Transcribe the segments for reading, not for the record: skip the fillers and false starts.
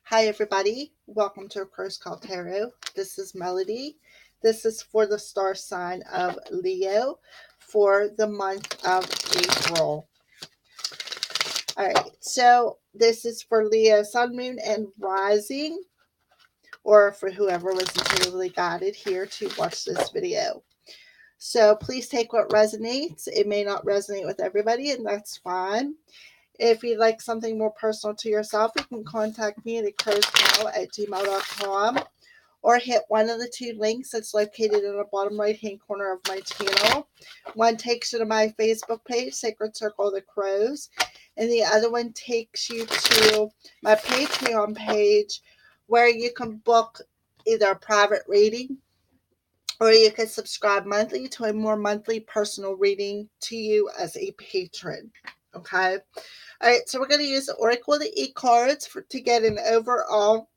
Hi everybody, welcome to A Curse Called Tarot. This is Melody. This is for the star sign of Leo for the month of April. Alright, so this is for Leo, Sun, Moon, and Rising, or for whoever was intuitively guided here to watch this video. So please take what resonates. It may not resonate with everybody, and that's fine. If you'd like something more personal to yourself, you can contact me at @gmail.com or hit one of the two links that's located in the bottom right-hand corner of my channel. One takes you to my Facebook page, Sacred Circle of the Crows, and the other one takes you to my Patreon page where you can book either a private reading or you can subscribe monthly to a more monthly personal reading to you as a patron. Okay? All right, so we're going to use the Oracle of the E-cards to get an overall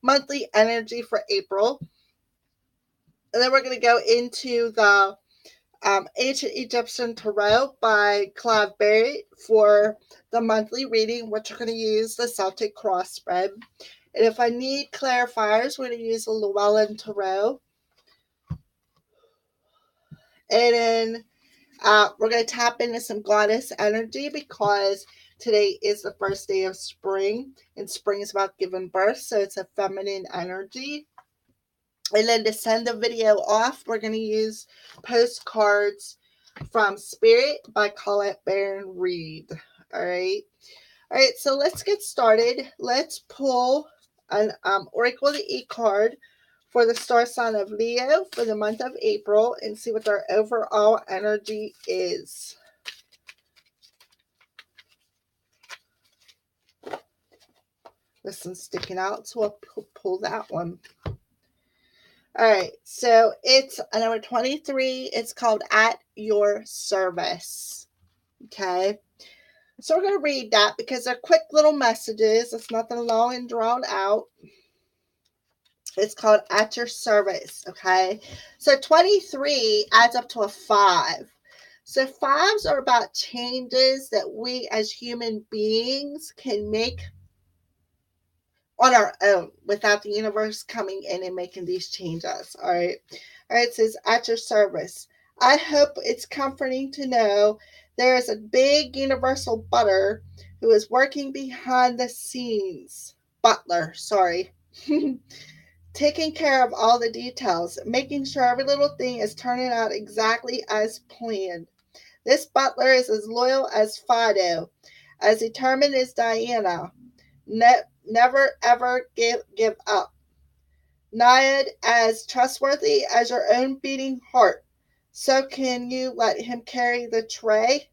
monthly energy for April. And then we're going to go into the Ancient Egyptian Tarot by Clive Berry for the monthly reading, which we're going to use the Celtic Cross spread. And if I need clarifiers, we're going to use the Llewellyn Tarot. And then we're going to tap into some goddess energy because today is the first day of spring, and spring is about giving birth, so it's a feminine energy. And then to send the video off, we're going to use postcards from Spirit by Colette Baron Reed. All right. All right, so let's get started. Let's pull an Oracle of the E card for the star sign of Leo for the month of April and see what their overall energy is. This one's sticking out, so I'll pull that one. All right, so it's number 23. It's called At Your Service. Okay, so we're going to read that because they're quick little messages. It's nothing long and drawn out. It's called At Your Service. Okay, so 23 adds up to a 5. So 5s are about changes that we as human beings can make on our own without the universe coming in and making these changes. All right. It says, At your service. I hope it's comforting to know there is a big universal butler who is working behind the scenes. Butler, sorry. Taking care of all the details, making sure every little thing is turning out exactly as planned. This butler is as loyal as Fido, as determined as Diana. Never ever give up. Naiad as trustworthy as your own beating heart. So can you let him carry the tray?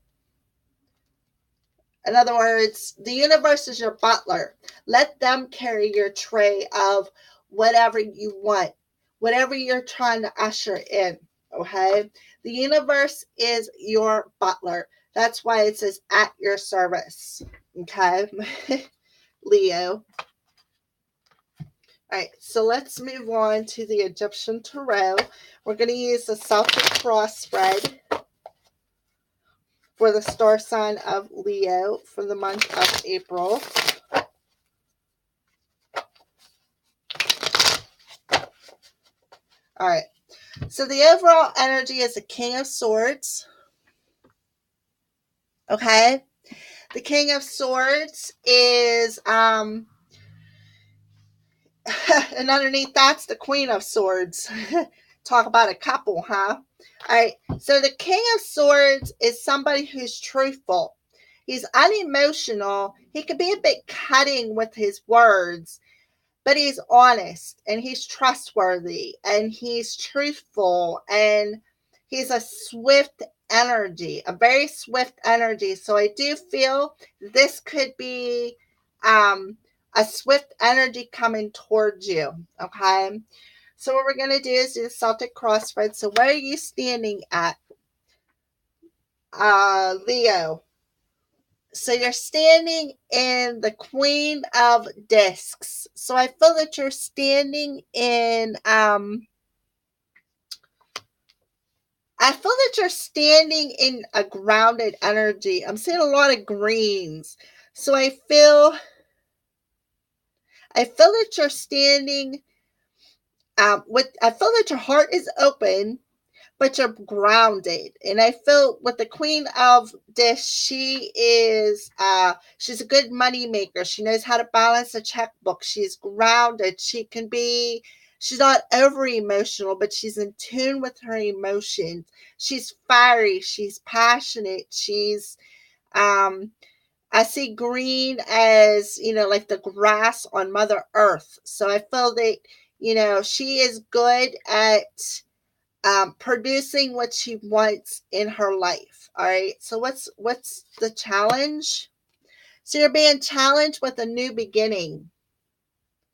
In other words, the universe is your butler. Let them carry your tray of whatever you want, whatever you're trying to usher in. Okay? The universe is your butler. That's why it says at your service. Okay? Leo. All right, so let's move on to the Egyptian Tarot. We're going to use the Celtic Cross spread for the star sign of Leo for the month of April. All right, so the overall energy is the King of Swords. Okay, the King of Swords is, and underneath that's the Queen of Swords. Talk about a couple, huh? All right, so the King of Swords is somebody who's truthful. He's unemotional. He could be a bit cutting with his words, but he's honest and he's trustworthy and he's truthful and he's a swift energy, a very swift energy. So I do feel this could be a swift energy coming towards you, okay? So what we're going to do is do the Celtic cross spread. So where are you standing at, Leo? So you're standing in the Queen of Discs. So I feel that you're standing in, I feel that you're standing in a grounded energy. I'm seeing a lot of greens. So I feel I feel that you're standing I feel that your heart is open, but you're grounded. And I feel with the queen of dish, she's a good money maker. She knows how to balance a checkbook. She's grounded. She's not over emotional, but she's in tune with her emotions. She's fiery. She's passionate. Um, I see green as, like the grass on Mother Earth. So I feel that, she is good at producing what she wants in her life. All right. So what's the challenge? So you're being challenged with a new beginning.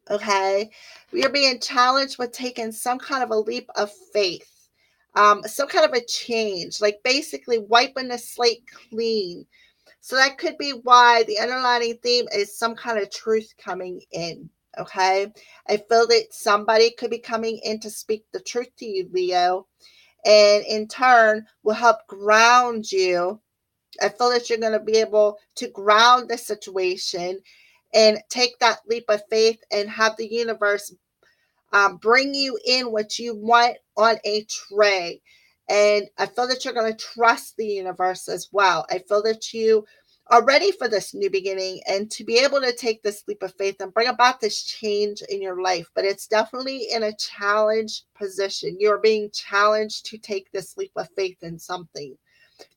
Okay. You're being challenged with taking some kind of a leap of faith. Some kind of a change, like basically wiping the slate clean. So that could be why the underlying theme is some kind of truth coming in. Okay. I feel that somebody could be coming in to speak the truth to you, Leo, and in turn will help ground you. I feel that you're going to be able to ground the situation and take that leap of faith and have the universe bring you in what you want on a tray. And I feel that you're going to trust the universe as well. I feel that you are ready for this new beginning and to be able to take this leap of faith and bring about this change in your life. But it's definitely in a challenge position. You're being challenged to take this leap of faith in something.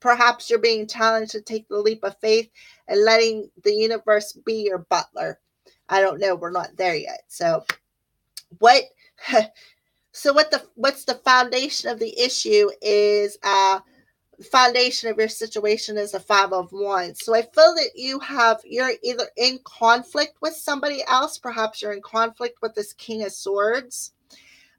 Perhaps you're being challenged to take the leap of faith and letting the universe be your butler. I don't know. We're not there yet. So what what's the foundation of the issue is foundation of your situation is a 5 of Wands. So I feel that you're either in conflict with somebody else, perhaps you're in conflict with this King of Swords.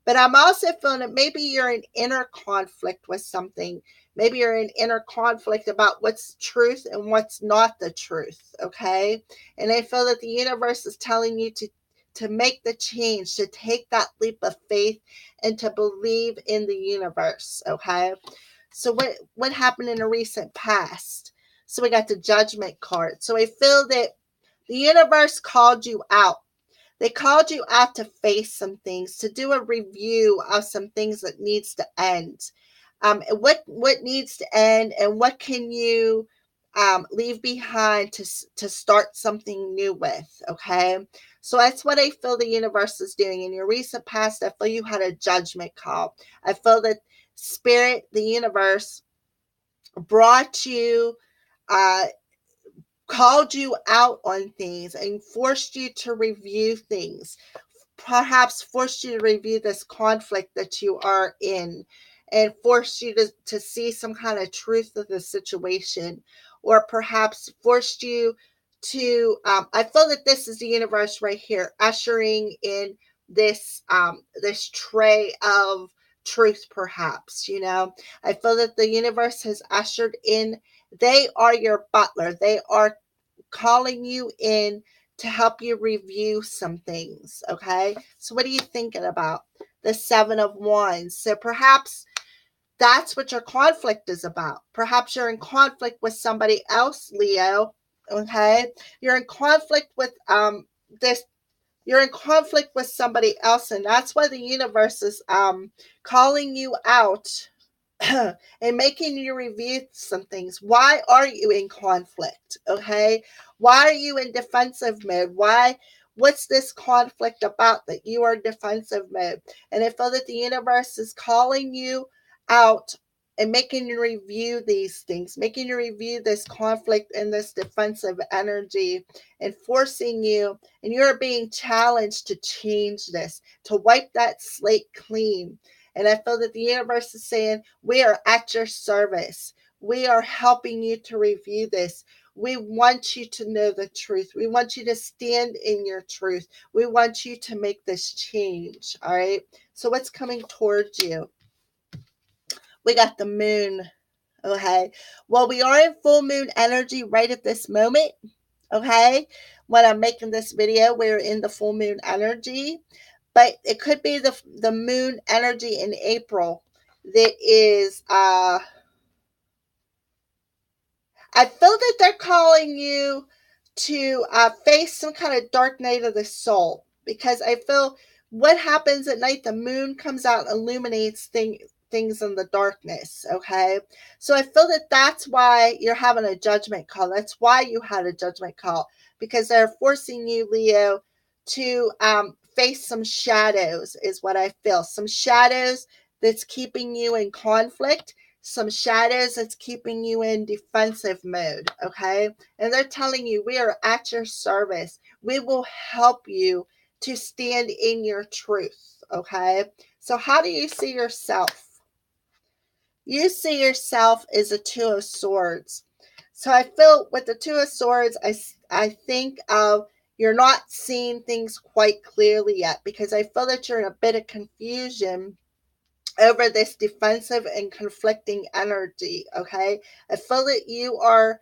But I'm also feeling that maybe you're in inner conflict with something. Maybe you're in inner conflict about what's truth and what's not the truth. Okay. And I feel that the universe is telling you to make the change, to take that leap of faith and to believe in the universe. Okay. So what happened in a recent past? So we got the Judgment card. So I feel that the universe called you out. They called you out to face some things, to do a review of some things that needs to end. What needs to end, and what can you leave behind to start something new with? Okay, so that's what I feel the universe is doing. In your recent past, I feel you had a judgment call. I feel that spirit, the universe, brought you. Uh, Called you out on things and forced you to review things, perhaps forced you to review this conflict that you are in and forced you to see some kind of truth of the situation, or perhaps forced you to I feel that this is the universe right here ushering in this tray of truth. Perhaps I feel that the universe has ushered in. They are your butler. They are calling you in to help you review some things. Okay. So what are you thinking about? The 7 of Wands. So perhaps that's what your conflict is about. Perhaps you're in conflict with somebody else, Leo. Okay. You're in conflict with this you're in conflict with somebody else, and that's why the universe is calling you out and making you review some things. Why are you in conflict? Okay. Why are you in defensive mode? What's this conflict about that you are in defensive mode? And I feel that the universe is calling you out and making you review these things, making you review this conflict and this defensive energy, and forcing you, and you're being challenged to change this, to wipe that slate clean. And I feel that the universe is saying, we are at your service. We are helping you to review this. We want you to know the truth. We want you to stand in your truth. We want you to make this change. All right. So what's coming towards you? We got the moon. Okay. Well, we are in full moon energy right at this moment. Okay. When I'm making this video, we're in the full moon energy, but it could be the moon energy in April that is I feel that they're calling you to face some kind of dark night of the soul. because I feel what happens at night, the moon comes out and illuminates things in the darkness. Okay. So I feel that that's why you're having a judgment call. That's why you had a judgment call, because they're forcing you, Leo, to face some shadows, is what I feel. Some shadows that's keeping you in conflict, some shadows that's keeping you in defensive mode. Okay. And they're telling you, we are at your service. We will help you to stand in your truth. Okay. So, how do you see yourself? You see yourself as a Two of Swords. So, I feel with the Two of Swords, I think of you're not seeing things quite clearly yet, because I feel that you're in a bit of confusion over this defensive and conflicting energy. Okay. I feel that you are,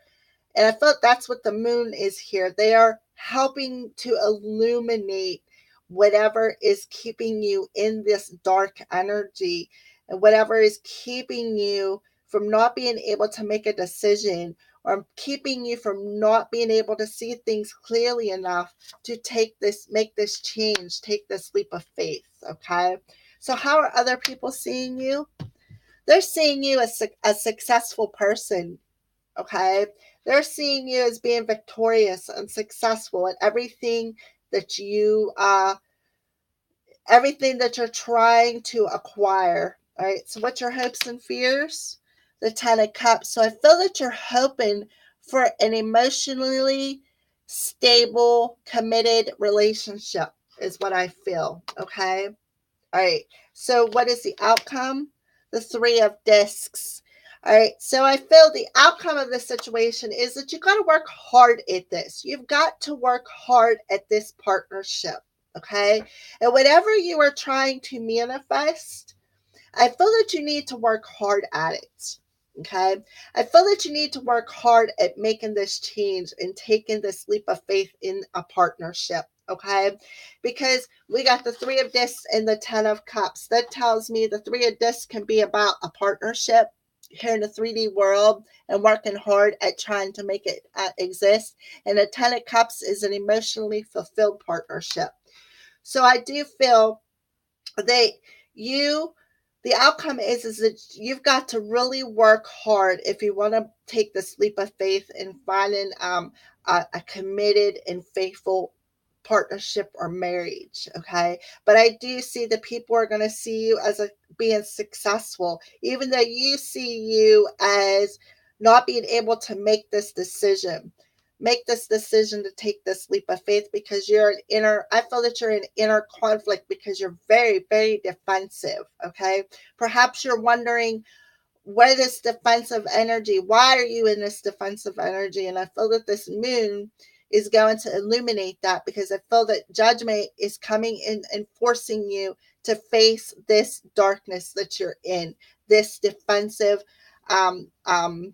and I felt that's what the moon is here. They are helping to illuminate whatever is keeping you in this dark energy, and whatever is keeping you from not being able to make a decision, or keeping you from not being able to see things clearly enough to make this change, take this leap of faith. Okay. So how are other people seeing you? They're seeing you as a successful person. Okay. They're seeing you as being victorious and successful at that you everything that you're trying to acquire. All right. So what's your hopes and fears? The Ten of Cups. So I feel that you're hoping for an emotionally stable, committed relationship, is what I feel. Okay. All right. So what is the outcome? The Three of Discs. All right. So I feel the outcome of this situation is that you got to work hard at this. You've got to work hard at this partnership. Okay. And whatever you are trying to manifest, I feel that you need to work hard at it. Okay. I feel that you need to work hard at making this change and taking this leap of faith in a partnership. Okay. Because we got the Three of Discs and the Ten of Cups. That tells me the Three of Discs can be about a partnership here in the 3D world and working hard at trying to make it exist. And the Ten of Cups is an emotionally fulfilled partnership. So I do feel that you the outcome is that you've got to really work hard if you want to take this leap of faith in finding a committed and faithful partnership or marriage. Okay. But I do see that people are going to see you as being successful, even though you see you as not being able to make this decision to take this leap of faith, because I feel that you're in inner conflict because you're very, very defensive. Okay. Perhaps you're wondering, what is defensive energy? Why are you in this defensive energy? And I feel that this moon is going to illuminate that, because I feel that judgment is coming in and forcing you to face this darkness that you're in, this defensive, um, um,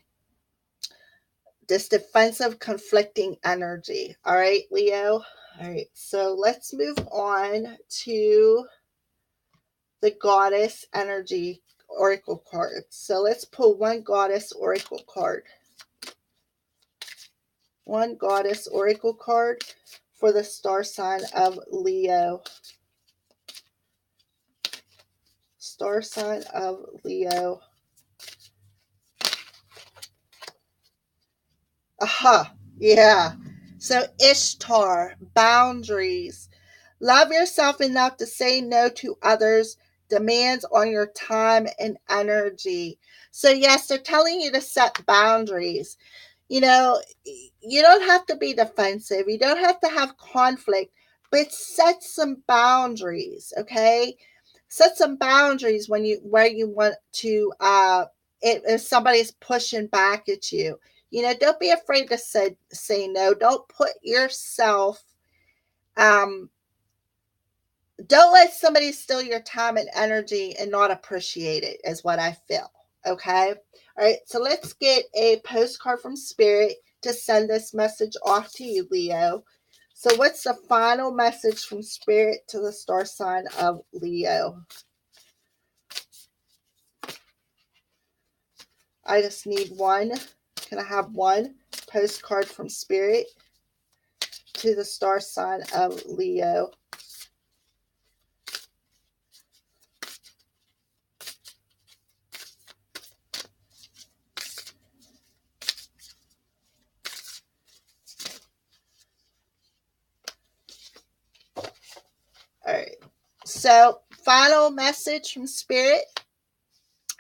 conflicting energy. All right, Leo. All right, so let's move on to the goddess energy oracle card. So let's pull one goddess oracle card. One goddess oracle card for the star sign of Leo. Star sign of Leo. Aha, yeah. So Ishtar, boundaries. Love yourself enough to say no to others' demands on your time and energy. So yes, they're telling you to set boundaries. You know, you don't have to be defensive. You don't have to have conflict, but set some boundaries, okay? Set some boundaries when where you want to if somebody's pushing back at you. Don't be afraid to say no. Don't put yourself um don't let somebody steal your time and energy and not appreciate it, is what I feel. Okay. All right. So let's get a postcard from Spirit to send this message off to you, Leo. So what's the final message from Spirit to the star sign of Leo? I just need one. Can I have one postcard from Spirit to the star sign of Leo? So, final message from Spirit.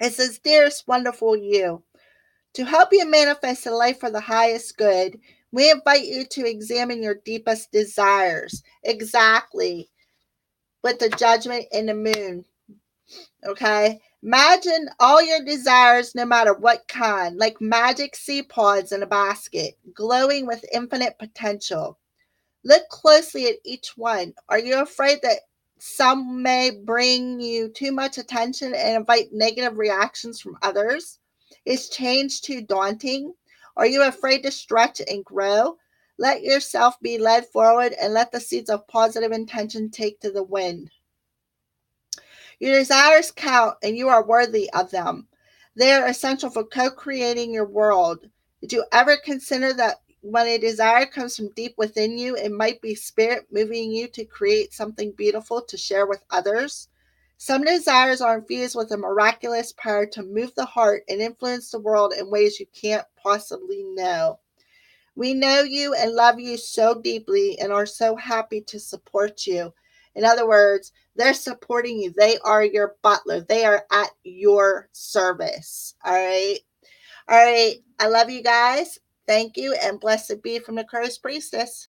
It says, dearest wonderful you, to help you manifest a life for the highest good, we invite you to examine your deepest desires. Exactly. With the judgment in the moon. Okay? Imagine all your desires, no matter what kind, like magic seed pods in a basket, glowing with infinite potential. Look closely at each one. Are you afraid that some may bring you too much attention and invite negative reactions from others? Is change too daunting? Are you afraid to stretch and grow? Let yourself be led forward and let the seeds of positive intention take to the wind. Your desires count and you are worthy of them. They are essential for co creating your world. Did you ever consider that when a desire comes from deep within you, it might be spirit moving you to create something beautiful to share with others? Some desires are infused with a miraculous power to move the heart and influence the world in ways you can't possibly know. We know you and love you so deeply and are so happy to support you. In other words, they're supporting you. They are your butler. They are at your service. All right. All right. I love you guys. Thank you and blessed be from the Crow's Priestess.